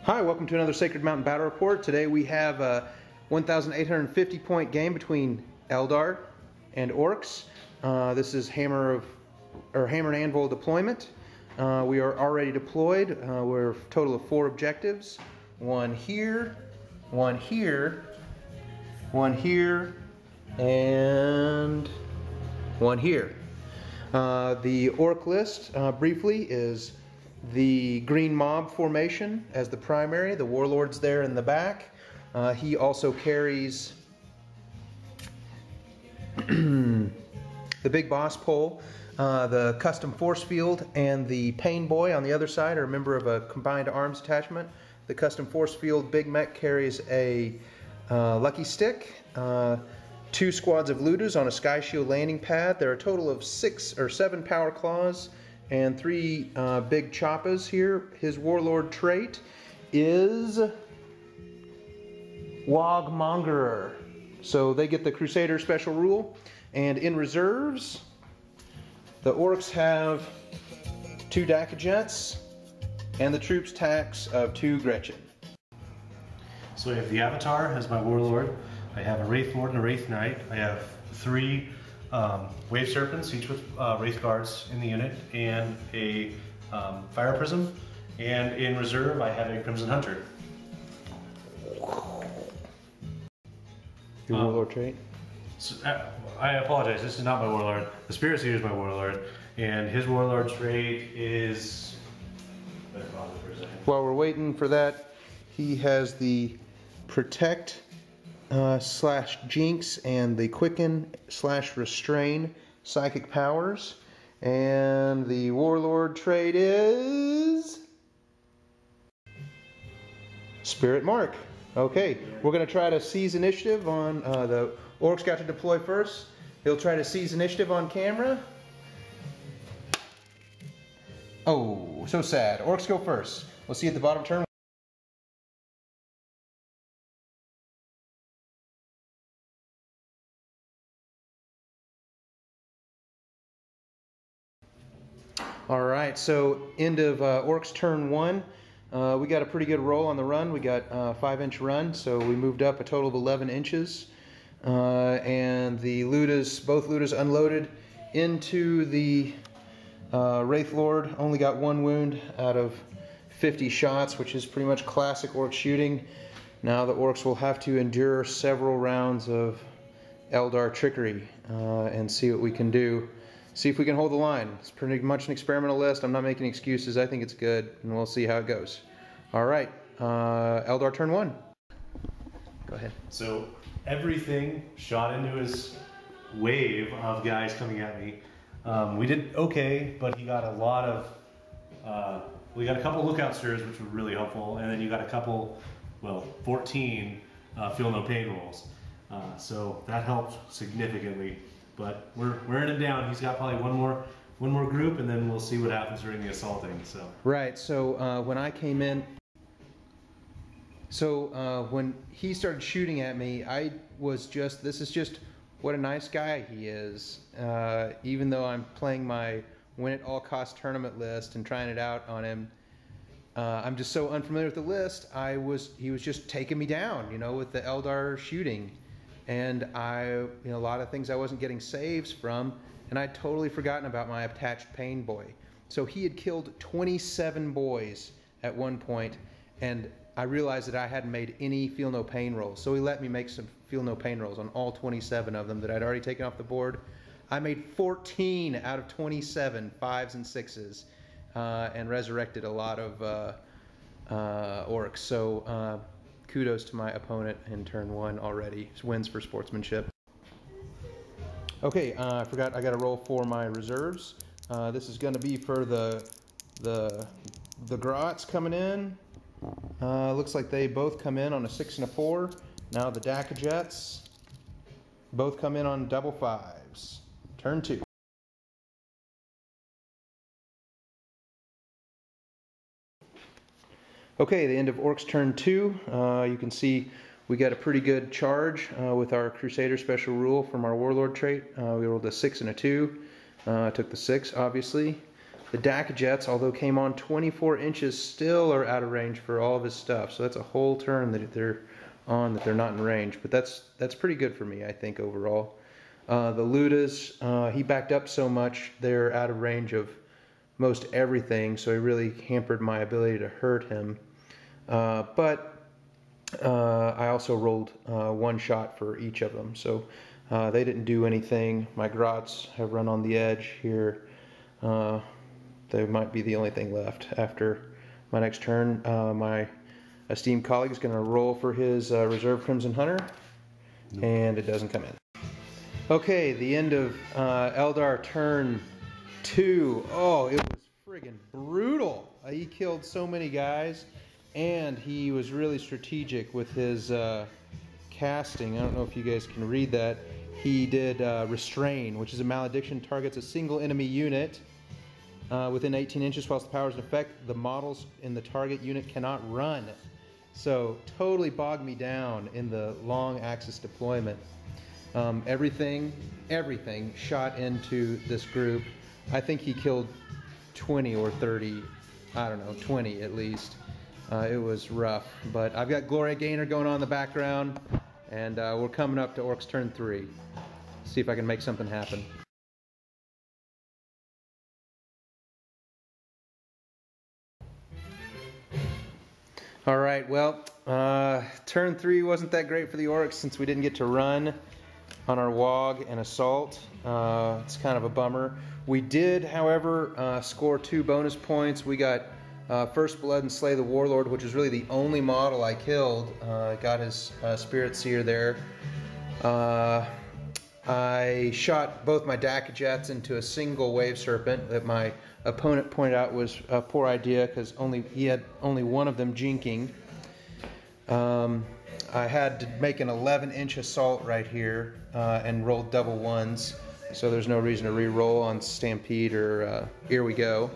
Hi, welcome to another Sacred Mountain Battle Report. Today we have a 1,850 point game between Eldar and Orks. This is Hammer and Anvil deployment. We are already deployed. We're a total of 4 objectives. One here, one here, one here, and one here. The Ork list, briefly, is the green mob formation as the primary. The warlord's there in the back. He also carries the big boss pole, the custom force field, and the pain boy on the other side are a member of a combined arms attachment. The custom force field big mech carries a lucky stick, 2 squads of looters on a sky shield landing pad. There are a total of 6 or 7 power claws and 3 big choppas here. His warlord trait is Wogmongerer. So they get the Crusader special rule. And in reserves, the Orks have 2 Dakajets and the troops tax of 2 Gretchen. So I have the Avatar as my warlord. I have a Wraith Lord and a Wraith Knight. I have 3 Wave Serpents, each with Wraith Guards in the unit, and a Fire Prism. And in reserve, I have a Crimson Hunter. Your warlord trait? So, I apologize, this is not my warlord. The Spirit Seer is my warlord, and his warlord trait is... While we're waiting for that, he has the Protect / Jinx and the Quicken / Restrain psychic powers. And the warlord trait is Spirit Mark. Okay, we're going to try to seize initiative on the Orks got to deploy first. He'll try to seize initiative on camera. Oh, so sad. Orks go first. We'll see at the bottom turn. Alright, so end of Orks turn 1. We got a pretty good roll on the run. We got a 5-inch run, so we moved up a total of 11 inches. And the both Ludas unloaded into the Wraith Lord. Only got 1 wound out of 50 shots, which is pretty much classic Orc shooting. Now the Orks will have to endure several rounds of Eldar trickery and see what we can do. See if we can hold the line. It's pretty much an experimental list. I'm not making excuses. I think it's good, and we'll see how it goes. All right, Eldar turn 1. Go ahead. So everything shot into his wave of guys coming at me. We did okay, but he got a lot of, we got a couple lookout stirs, which were really helpful, and then you got a couple, well, 14 feel no pain rolls. So that helped significantly. But we're in him down. He's got probably one more group, and then we'll see what happens during the assaulting. So right. So when I came in, when he started shooting at me, I was just, this is just what a nice guy he is. Even though I'm playing my win at all cost tournament list and trying it out on him, I'm just so unfamiliar with the list. He was just taking me down, you know, with the Eldar shooting. And a lot of things I wasn't getting saves from, and I'd totally forgotten about my attached pain boy. So he had killed 27 boys at one point, and I realized that I hadn't made any feel no pain rolls. So he let me make some feel no pain rolls on all 27 of them that I'd already taken off the board. I made 14 out of 27 5s and 6s, and resurrected a lot of Orks. So kudos to my opponent in turn 1 already. Wins for sportsmanship. Okay, I forgot I got to roll for my reserves. This is going to be for the Grots coming in. Looks like they both come in on a 6 and a 4. Now the Dakajets both come in on double 5s. Turn 2. Okay, the end of Orks turn 2. You can see we got a pretty good charge with our Crusader special rule from our warlord trait. We rolled a 6 and a 2. Took the 6, obviously. The DAC jets, although came on 24 inches, still are out of range for all of his stuff. So that's a whole turn that they're on that they're not in range. But that's pretty good for me, I think, overall. The Ludas, he backed up so much, they're out of range of most everything, so it really hampered my ability to hurt him. But I also rolled one shot for each of them, so they didn't do anything. My Grots have run on the edge here. They might be the only thing left after my next turn. My esteemed colleague is going to roll for his Reserve Crimson Hunter, and it doesn't come in. Okay, the end of Eldar turn 2. Oh, it was friggin' brutal. He killed so many guys, and he was really strategic with his casting. I don't know if you guys can read that. He did Restrain, which is a malediction, targets a single enemy unit within 18 inches whilst the power is in effect. The models in the target unit cannot run. So totally bogged me down in the long axis deployment. Everything shot into this group. I think he killed 20 or 30, I don't know, 20 at least. It was rough, but I've got Glory Gainer going on in the background, and we're coming up to Orks turn 3. See if I can make something happen. All right, well, turn 3 wasn't that great for the Orks since we didn't get to run on our Wog and Assault. It's kind of a bummer. We did, however, score 2 bonus points. We got First Blood and Slay the Warlord, which is really the only model I killed. Got his Spirit Seer there. I shot both my DAC jets into a single Wave Serpent that my opponent pointed out was a poor idea because he had only one of them jinking. I had to make an 11-inch assault right here and rolled double ones, so there's no reason to re-roll on Stampede or Here We Go.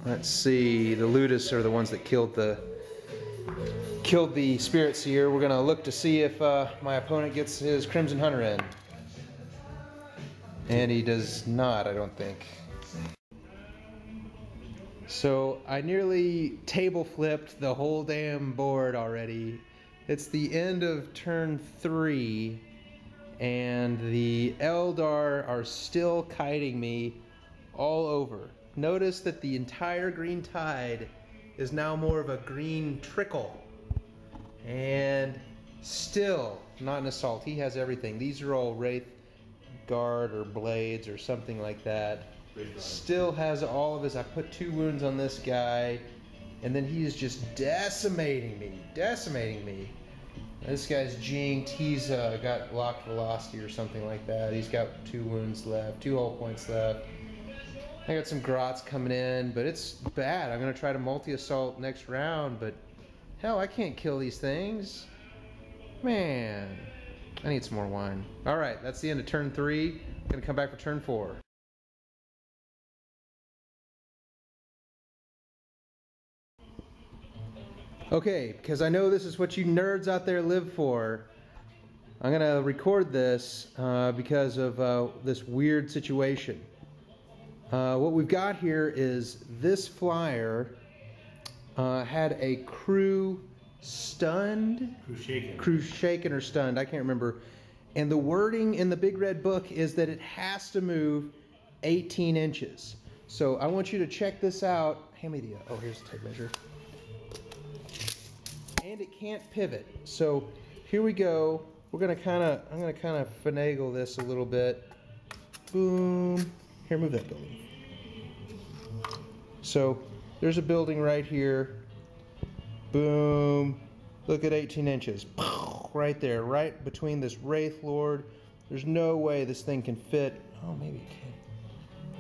Let's see, the Ludus are the ones that killed the Spirit Seer. We're gonna look to see if my opponent gets his Crimson Hunter in. And he does not, I don't think. So I nearly table flipped the whole damn board already. It's the end of turn 3, and the Eldar are still kiting me all over. Notice that the entire green tide is now more of a green trickle. And still not an assault. He has everything. These are all Wraith Guard or Blades or something like that. Still has all of his. I put 2 wounds on this guy, and then he is just decimating me. This guy's jinked. He's got locked velocity or something like that. He's got 2 wounds left, 2 hull points left. I got some Grots coming in, but it's bad. I'm going to try to multi-assault next round, but hell, I can't kill these things. Man, I need some more wine. All right, that's the end of turn 3. I'm going to come back for turn 4. Okay, because I know this is what you nerds out there live for, I'm going to record this because of this weird situation. What we've got here is this flyer had a crew stunned? Crew shaken or stunned, I can't remember. And the wording in the big red book is that it has to move 18 inches. So I want you to check this out. Hand me the, oh, here's the tape measure. And it can't pivot. So here we go. I'm gonna kind of finagle this a little bit. Boom. Here, move that building. So there's a building right here. Boom. Look at 18 inches. Right there, right between this Wraith Lord. There's no way this thing can fit. Oh, maybe it can.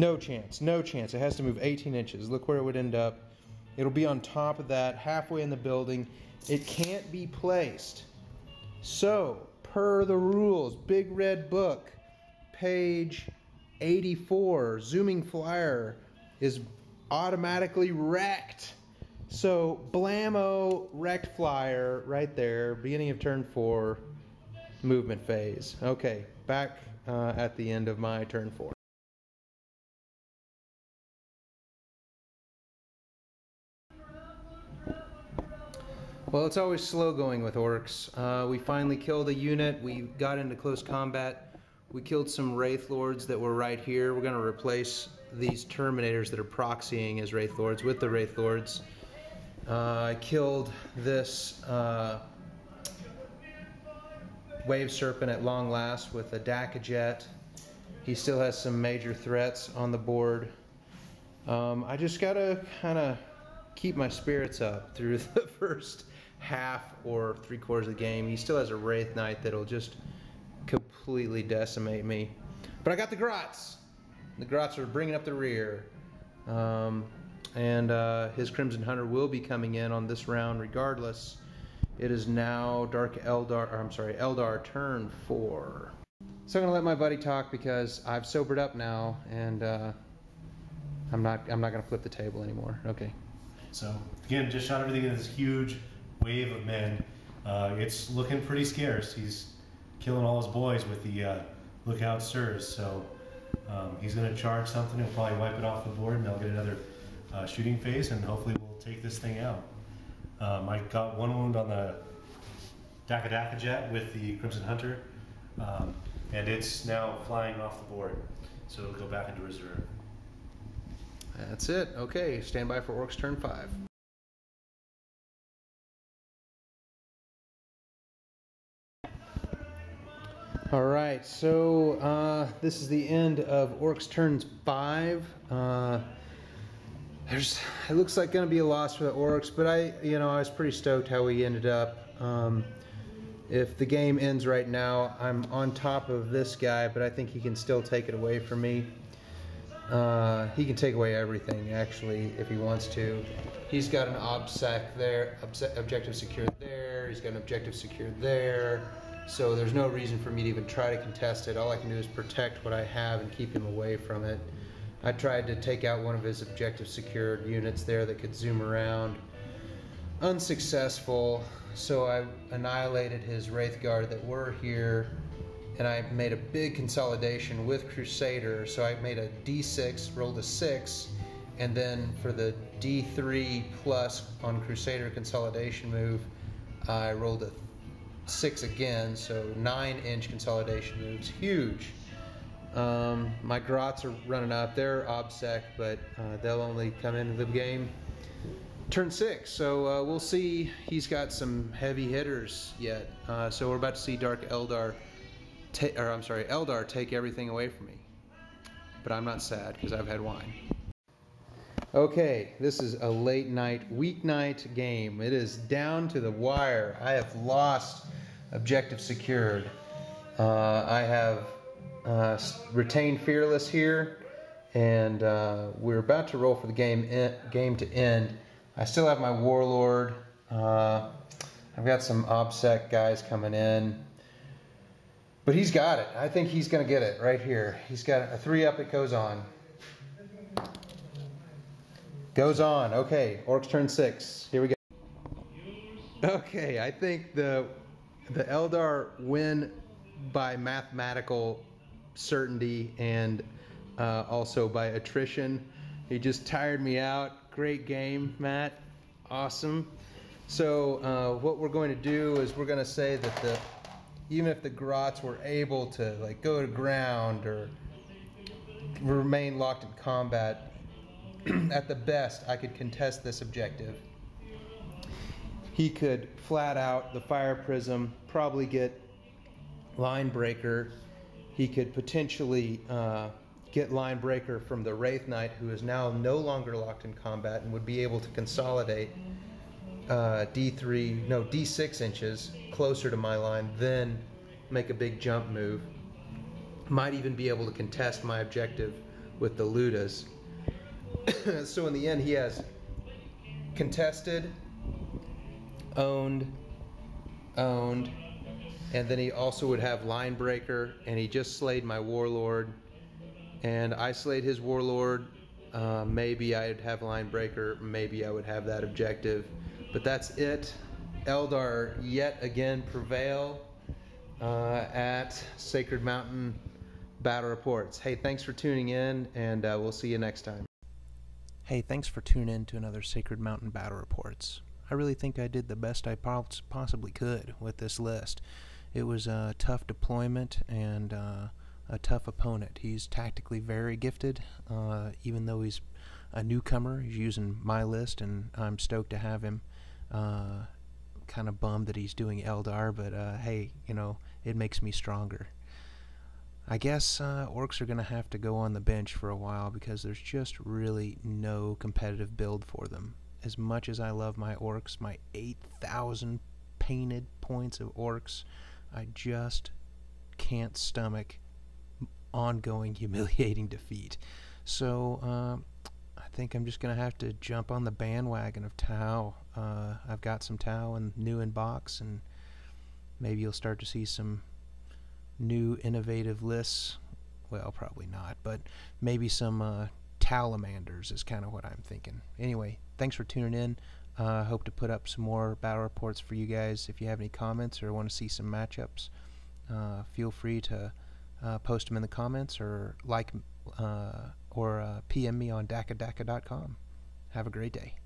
No chance, no chance. It has to move 18 inches. Look where it would end up. It'll be on top of that, halfway in the building. It can't be placed. So, per the rules, big red book, page 84, zooming flyer is automatically wrecked. So, blammo, wrecked flyer right there, beginning of turn 4, movement phase. Okay, back at the end of my turn 4. Well, it's always slow going with Orks. We finally killed a unit. We got into close combat. We killed some Wraith Lords that were right here. We're going to replace these Terminators that are proxying as Wraith Lords with the Wraith Lords. I killed this Wave Serpent at long last with a Dakajet. He still has some major threats on the board. I just gotta kind of keep my spirits up through the first half or 3/4 of the game. He still has a Wraith Knight that'll just completely decimate me. But I got the Grots. The Grots are bringing up the rear. His Crimson Hunter will be coming in on this round regardless. It is now Eldar turn 4. So I'm gonna let my buddy talk because I've sobered up now, and I'm not gonna flip the table anymore. Okay. So again, just shot everything in this huge wave of men. It's looking pretty scarce. He's killing all his boys with the lookout sirs. So he's gonna charge something and probably wipe it off the board, and they'll get another shooting phase, and hopefully we'll take this thing out. I got one wound on the Dakajet with the Crimson Hunter, and it's now flying off the board, so it'll go back into reserve. That's it. Okay, stand by for Orks turn 5. All right, so this is the end of Orks turns 5. It looks like going to be a loss for the Orks, but I was pretty stoked how we ended up. If the game ends right now, I'm on top of this guy, but I think he can still take it away from me. He can take away everything, actually, if he wants to. He's got an OBSEC there, objective secured there. He's got an objective secured there. So there's no reason for me to even try to contest it. All I can do is protect what I have and keep him away from it. I tried to take out one of his objective secured units there that could zoom around. Unsuccessful, so I annihilated his Wraith Guard that were here, and I made a big consolidation with Crusader. So I made a D6, rolled a 6, and then for the D3 plus on Crusader consolidation move, I rolled a 6 again, so 9-inch consolidation moves, huge. My Grots are running up. They're OBSEC, but they'll only come into the game turn 6. So we'll see. He's got some heavy hitters yet. So we're about to see Eldar take everything away from me. But I'm not sad because I've had wine. Okay, this is a late night, weeknight game. It is down to the wire. I have lost objective secured. I have retained Fearless here, and we're about to roll for the game to end. I still have my Warlord. I've got some OBSEC guys coming in, but he's got it. I think he's going to get it right here. He's got a 3-up. It goes on. Goes on. Okay, Orks turn 6. Here we go. Okay, I think the Eldar win by mathematical certainty and also by attrition. He just tired me out. Great game, Matt. Awesome. So what we're going to do is we're going to say that even if the Grots were able to go to ground or remain locked in combat, at the best I could contest this objective. He could flat out the Fire Prism, probably get Line Breaker. He could potentially get Line Breaker from the Wraith Knight, who is now no longer locked in combat and would be able to consolidate D6 inches closer to my line, then make a big jump move. Might even be able to contest my objective with the Ludas. So in the end, he has contested, owned, and then he also would have Line Breaker, and he just slayed my Warlord, and I slayed his Warlord. Maybe I'd have Line Breaker, maybe I would have that objective, but that's it. Eldar yet again prevail at Sacred Mountain Battle Reports. Hey, thanks for tuning in, and we'll see you next time. Hey, thanks for tuning in to another Sacred Mountain Battle Reports. I really think I did the best I possibly could with this list. It was a tough deployment and a tough opponent. He's tactically very gifted, even though he's a newcomer. He's using my list, and I'm stoked to have him. Kind of bummed that he's doing Eldar, but hey, you know, it makes me stronger. I guess Orks are going to have to go on the bench for a while because there's just really no competitive build for them. As much as I love my Orks, my 8,000 painted points of Orks, I just can't stomach ongoing humiliating defeat. So I think I'm just going to have to jump on the bandwagon of Tau. I've got some Tau and new in box, and maybe you'll start to see some new innovative lists. Well, probably not, but maybe some Talamanders is kind of what I'm thinking. Anyway, thanks for tuning in. Hope to put up some more battle reports for you guys. If you have any comments or want to see some matchups, feel free to post them in the comments or PM me on dakadaka.com. Have a great day.